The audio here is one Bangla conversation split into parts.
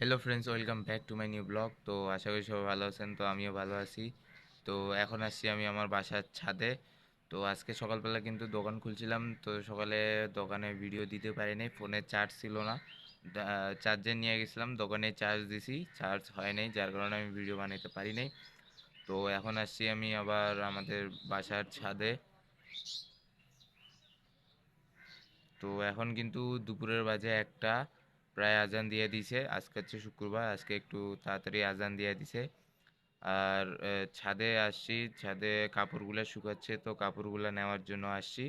Hello friends, welcome back to my new blog. তো আশা করি সবাই ভালো আছেন। তো আমিও ভালো আছি। তো এখন আসছি আমি আমার বাসার ছাদে। তো আজকে সকালবেলা কিন্তু দোকান খুলছিলাম। তো সকালে দোকানে ভিডিও দিতে পারিনি, ফোনে চার্জ ছিল না। চার্জে নিয়ে গেছিলাম, দোকানে চার্জ দিছি, চার্জ হয় নাই, যার কারণে আমি ভিডিও বানাতে পারি নাই। তো এখন আসছি আমি আবার আমাদের বাসার ছাদে। তো এখন কিন্তু দুপুরের বাজে একটা, প্রায় আজান দিয়ে দিছে। আজকে হচ্ছে শুক্রবার, আজকে একটু তাড়াতাড়ি আজান দিয়ে দিছে। আর ছাদে আসছি, ছাদে কাপড়গুলো শুকাচ্ছে, তো কাপড়গুলো নেওয়ার জন্য আসছি।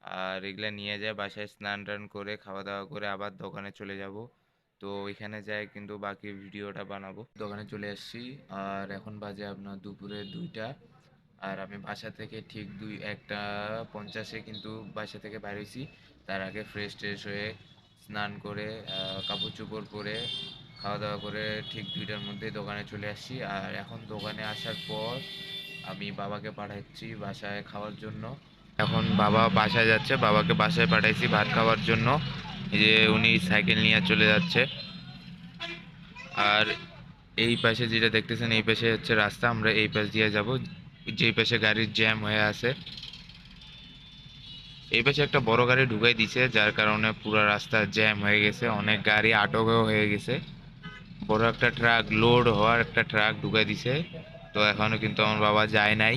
আর এগুলা নিয়ে যায় বাসায়, স্নান টান করে খাওয়া দাওয়া করে আবার দোকানে চলে যাব। তো ওইখানে যাই কিন্তু বাকি ভিডিওটা বানাবো। দোকানে চলে আসছি আর এখন বাজে আপনার দুপুরে 2টা। আর আমি বাসা থেকে ঠিক 1:50-এ কিন্তু বাসা থেকে বাইর হয়েছি। তার আগে ফ্রেশ ট্রেশ হয়ে স্নান করে কাপড় চোপড় পরে খাওয়া দাওয়া করে ঠিক 2টার মধ্যে দোকানে চলে আসছি। আর এখন দোকানে আসার পর আমি বাবাকে পাঠাচ্ছি বাসায় খাওয়ার জন্য। এখন বাবা বাসায় যাচ্ছে, বাবাকে বাসায় পাঠাইছি ভাত খাওয়ার জন্য। এই যে উনি সাইকেল নিয়ে চলে যাচ্ছে। আর এই পাশে যেটা দেখতেছেন, এই পাশে হচ্ছে রাস্তা, আমরা এই পাশ দিয়ে যাব। যেই পাশে গাড়ির জ্যাম হয়ে আছে, এই পাশে একটা বড় গাড়ি ঢুকাই দিছে, যার কারণে পুরো রাস্তা জ্যাম হয়ে গেছে, অনেক গাড়ি আটকও হয়ে গেছে। বড় একটা ট্রাক, লোড হওয়ার একটা ট্রাক ঢুকাই দিছে। তো এখনো কিন্তু আমার বাবা যায় নাই,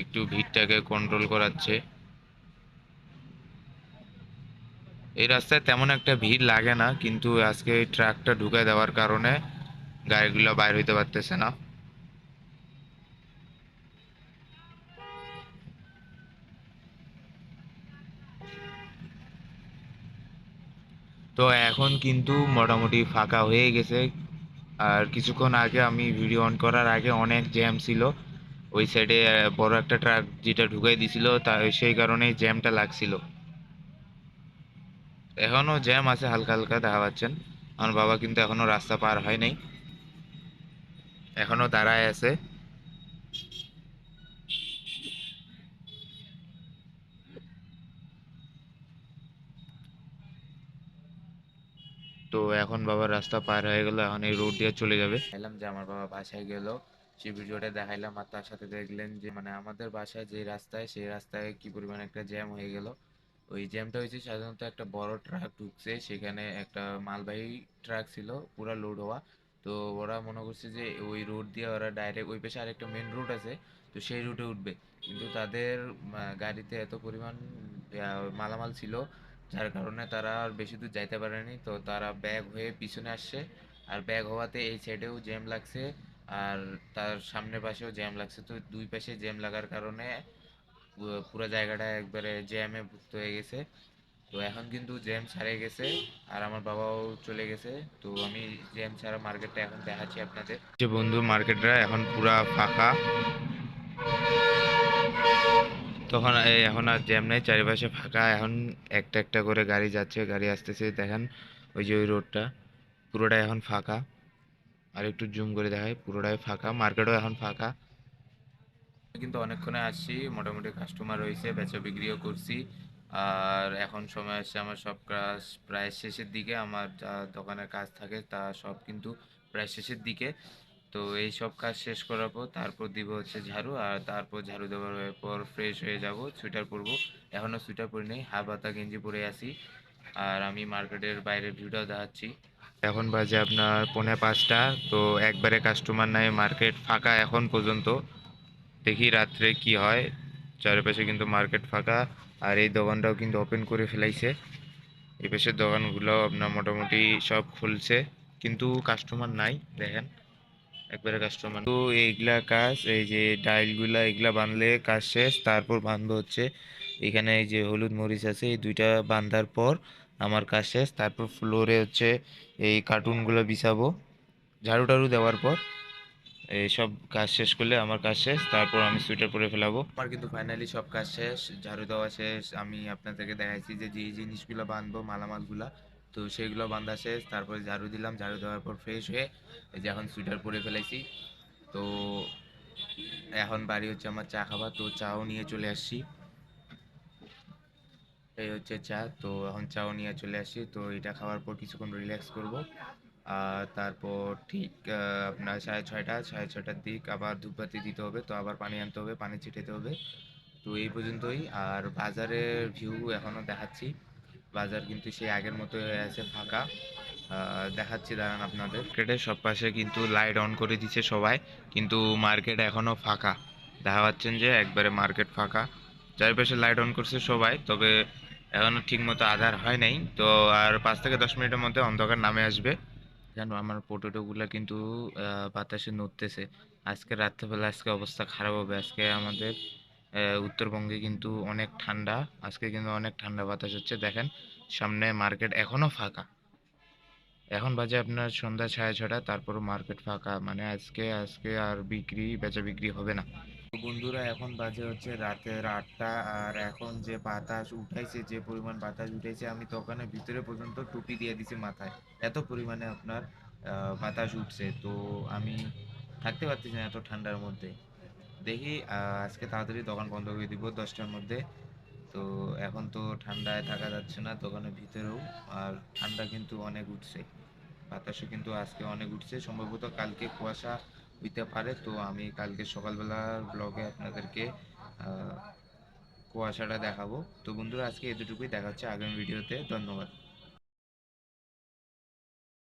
একটু ভিড়টাকে কন্ট্রোল করাচ্ছে। এই রাস্তায় তেমন একটা ভিড় লাগে না, কিন্তু আজকে এই ট্রাকটা ঢুকাই দেওয়ার কারণে গাড়িগুলো বাইর হইতে পারতেছে না। তো এখন কিন্তু মোটামুটি ফাঁকা হয়ে গেছে। আর কিছুক্ষণ আগে আমি ভিডিও অন করার আগে অনেক জ্যাম ছিল ওই সাইডে। বড় একটা ট্রাক যেটা ঢুকাই দিছিল, তা সেই কারণেই জ্যামটা লাগছিল। এখনো জ্যাম আছে, হালকা হালকা দেখা পাচ্ছেন। আমার বাবা কিন্তু এখনো রাস্তা পার হয় নাই, এখনো দাঁড়ায় আছে। তো এখন বাবার রাস্তা পার হয়ে গেল, এখন এই রোড দিয়ে চলে যাবে। এলাম যে আমার বাবা বাসায় গেল, সেই ভিডিওটা দেখাইলাম। আর তার সাথে দেখলেন যে মানে আমাদের বাসায় যে রাস্তায়, সেই রাস্তায় কি পরিমাণ একটা জ্যাম হয়ে গেল। ওই জ্যামটা হয়েছে সাধারণত একটা বড় ট্রাক ঢুকছে, সেখানে একটা মালবাহী ট্রাক ছিল পুরা লোড হওয়া। তো ওরা মনে করছে যে ওই রোড দিয়ে ওরা ডাইরেক্ট ওই পাশে আরেকটা মেন রোড আছে, তো সেই রুটে উঠবে। কিন্তু তাদের গাড়িতে এত পরিমাণ মালামাল ছিল, যার কারণে তারা আর বেশি দূর যাইতে পারেনি। তো তারা ব্যাগ হয়ে পিছনে আসছে, আর ব্যাগ হওয়াতে এই সাইডেও জ্যাম লাগছে, আর তার সামনে পাশেও জ্যাম লাগছে। তো দুই পাশে জ্যাম লাগার কারণে পুরো জায়গাটা একবারে জ্যামে ভুক্ত হয়ে গেছে। তো এখন কিন্তু জ্যাম ছাড়ে গেছে, আর আমার বাবাও চলে গেছে। তো আমি জ্যাম ছাড়া মার্কেটটা এখন দেখাচ্ছি আপনাদের। যে বন্ধু, মার্কেটটা এখন পুরা ফাঁকা। তখন এখন আর জ্যাম নাই, চারিপাশে ফাঁকা। এখন একটা একটা করে গাড়ি যাচ্ছে, গাড়ি আসতেছে, দেখেন ওই যে ওই রোডটা পুরোটাই এখন ফাঁকা। আর একটু জুম করে দেখায়, পুরোটাই ফাঁকা, মার্কেটও এখন ফাঁকা। কিন্তু অনেকক্ষণে আসছি, মোটামুটি কাস্টমার রয়েছে, বেচা বিক্রিও করছি। আর এখন সময় আসছে আমার সব কাজ প্রায় শেষের দিকে। আমার যা দোকানের কাজ থাকে তা সব কিন্তু প্রায় শেষের দিকে। তো এই সব কাজ শেষ করার পর তারপর দিব হচ্ছে ঝাড়ু, আর তারপর ঝাড়ু দেওয়ার পর ফ্রেশ হয়ে যাব, সোয়েটার পরবো। এখনও সোয়েটার পরি নেই, হাফ হাতা গেঞ্জি পরে আছি। আর আমি মার্কেটের বাইরের ভিউটাও দেখাচ্ছি। এখন বাজে আপনার 4:45। তো একবারে কাস্টমার নাই, মার্কেট ফাঁকা এখন পর্যন্ত। দেখি রাত্রে কি হয়। চারিপাশে কিন্তু মার্কেট ফাঁকা। আর এই দোকানটাও কিন্তু ওপেন করে ফেলাইছে। এই পাশের দোকানগুলো আপনার মোটামুটি সব খুলছে, কিন্তু কাস্টমার নাই, দেখেন একবারে কাস্টমার। তো এইগুলা কাজ, এই যে ডাইলগুলা এগুলা বানলে কাজ শেষ, তারপর বানবো হচ্ছে এখানে এই যে হলুদ মরিচ আছে, এই দুইটা বান্ধার পর আমার কাজ শেষ। তারপর ফ্লোরে হচ্ছে এই কার্টুনগুলো বিছাবো, ঝাড়ু টাড়ু দেওয়ার পর। এই সব কাজ শেষ করলে আমার কাজ শেষ, তারপর আমি সোয়েটার পরে ফেলাবো। আমার কিন্তু ফাইনালি সব কাজ শেষ, ঝাড়ু দেওয়া শেষ। আমি আপনাদেরকে দেখাইছি যে যে জিনিসগুলো বাঁধবো, মালামালগুলা, তো সেগুলো বাঁধা শেষ। তারপরে ঝাড়ু দিলাম, ঝাড়ু দেওয়ার পর ফ্রেশ হয়ে এই যে এখন সোয়েটার পরে ফেলাইছি। তো এখন বাড়ি হচ্ছে আমার চা খাবার, তো চাও নিয়ে চলে আসছি। এই হচ্ছে চা। তো এখন চাও নিয়ে চলে আসি, তো এটা খাওয়ার পর কিছুক্ষণ রিল্যাক্স করব। আর তারপর ঠিক আপনার 6:30 6:30টার দিক আবার ধূপবাতি দিতে হবে, তো আবার পানি আনতে হবে, পানি ছিটাতে হবে। তো এই পর্যন্তই। আর বাজারের ভিউ এখনো দেখাচ্ছি। বাজার কিন্তু সেই আগের মতো হয়ে আছে, ফাঁকা। দেখাচ্ছি দাঁড়ান আপনাদের। মার্কেটের সব পাশে কিন্তু লাইট অন করে দিচ্ছে সবাই, কিন্তু মার্কেট এখনো ফাঁকা। দেখা পাচ্ছেন যে একবারে মার্কেট ফাঁকা। চারিপাশে লাইট অন করছে সবাই, তবে এখনো ঠিক মতো আধার হয় নাই। তো আর 5 থেকে 10 মিনিটের মধ্যে অন্ধকার নামে আসবে। জানো আমার পোটেটো গুলা কিন্তু বাতাসে নড়তেছে। আজকে রাত্রেবেলা আজকে অবস্থা খারাপ হবে। আজকে আমাদের উত্তরবঙ্গে কিন্তু অনেক ঠান্ডা। আজকে কিন্তু অনেক ঠান্ডা বাতাস হচ্ছে, দেখেন সামনে মার্কেট এখনো ফাঁকা। এখন বাজে আপনার সন্ধ্যা 6:30, তারপরও মার্কেট ফাঁকা, মানে আজকে আজকে আর বেচা বিক্রি হবে না। তো বন্ধুরা এখন বাজে হচ্ছে রাতের 8টা। আর এখন যে বাতাস উঠাইছে, যে পরিমাণ বাতাস উঠাইছে, আমি দোকানের ভিতরে পর্যন্ত টুপি দিয়ে দিছি মাথায়। এত পরিমাণে আপনার বাতাস উঠছে, তো আমি থাকতে পারতেছি না এত ঠান্ডার মধ্যে। দেখি আজকে তাড়াতাড়ি দোকান বন্ধ করে দিব 10টার মধ্যে। তো এখন তো ঠান্ডায় থাকা যাচ্ছে না দোকানের ভিতরেও। আর ঠান্ডা কিন্তু অনেক উঠছে, বাতাসও কিন্তু আজকে অনেক উঠছে। সম্ভবত কালকে কুয়াশা হইতে পারে, তো আমি কালকে সকালবেলার ব্লগে আপনাদেরকে আহ, কুয়াশাটা দেখাবো। তো বন্ধুরা আজকে এতটুকুই, দেখা হচ্ছে আগামী ভিডিওতে। ধন্যবাদ।